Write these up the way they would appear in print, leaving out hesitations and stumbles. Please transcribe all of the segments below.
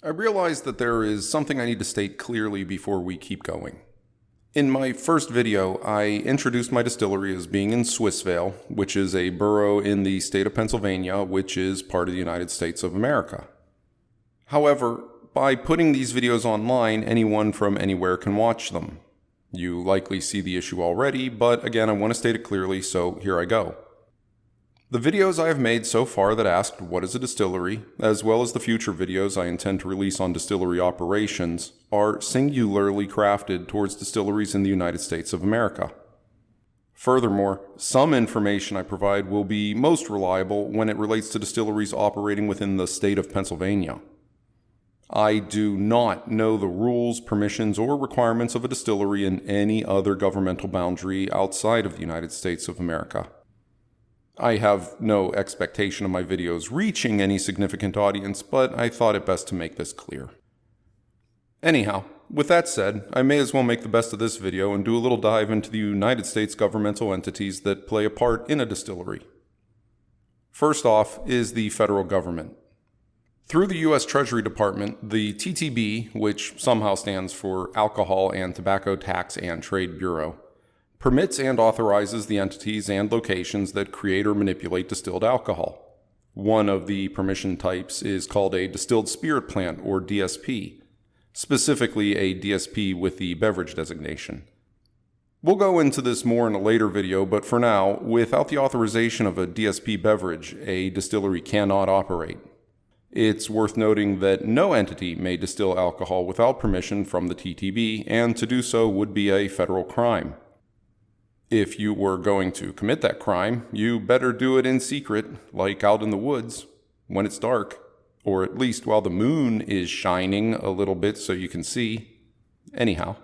I realize that there is something I need to state clearly before we keep going. In my first video, I introduced my distillery as being in Swissvale, which is a borough in the state of Pennsylvania, which is part of the United States of America. However, by putting these videos online, anyone from anywhere can watch them. You likely see the issue already, but again, I want to state it clearly, so here I go. The videos I have made so far that asked what is a distillery, as well as the future videos I intend to release on distillery operations, are singularly crafted towards distilleries in the United States of America. Furthermore, some information I provide will be most reliable when it relates to distilleries operating within the state of Pennsylvania. I do not know the rules, permissions, or requirements of a distillery in any other governmental boundary outside of the United States of America. I have no expectation of my videos reaching any significant audience, but I thought it best to make this clear. Anyhow, with that said, I may as well make the best of this video and do a little dive into the United States governmental entities that play a part in a distillery. First off is the federal government. Through the U.S. Treasury Department, the TTB, which somehow stands for Alcohol and Tobacco Tax and Trade Bureau, permits and authorizes the entities and locations that create or manipulate distilled alcohol. One of the permission types is called a distilled spirit plant, or DSP, specifically a DSP with the beverage designation. We'll go into this more in a later video, but for now, without the authorization of a DSP beverage, a distillery cannot operate. It's worth noting that no entity may distill alcohol without permission from the TTB, and to do so would be a federal crime. If you were going to commit that crime, you better do it in secret, like out in the woods, when it's dark, or at least while the moon is shining a little bit so you can see. Anyhow,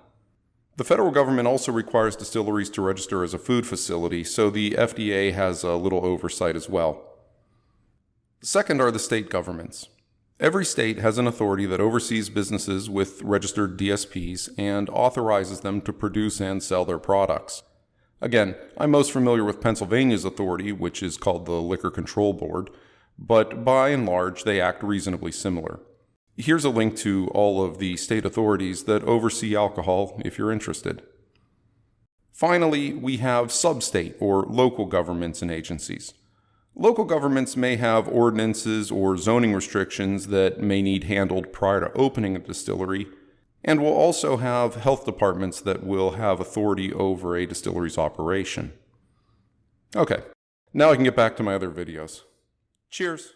the federal government also requires distilleries to register as a food facility, so the FDA has a little oversight as well. Second are the state governments. Every state has an authority that oversees businesses with registered DSPs and authorizes them to produce and sell their products. Again, I'm most familiar with Pennsylvania's authority, which is called the Liquor Control Board, but by and large, they act reasonably similar. Here's a link to all of the state authorities that oversee alcohol if you're interested. Finally, we have sub-state or local governments and agencies. Local governments may have ordinances or zoning restrictions that may need handled prior to opening a distillery, and will also have health departments that will have authority over a distillery's operation. Okay, now I can get back to my other videos. Cheers!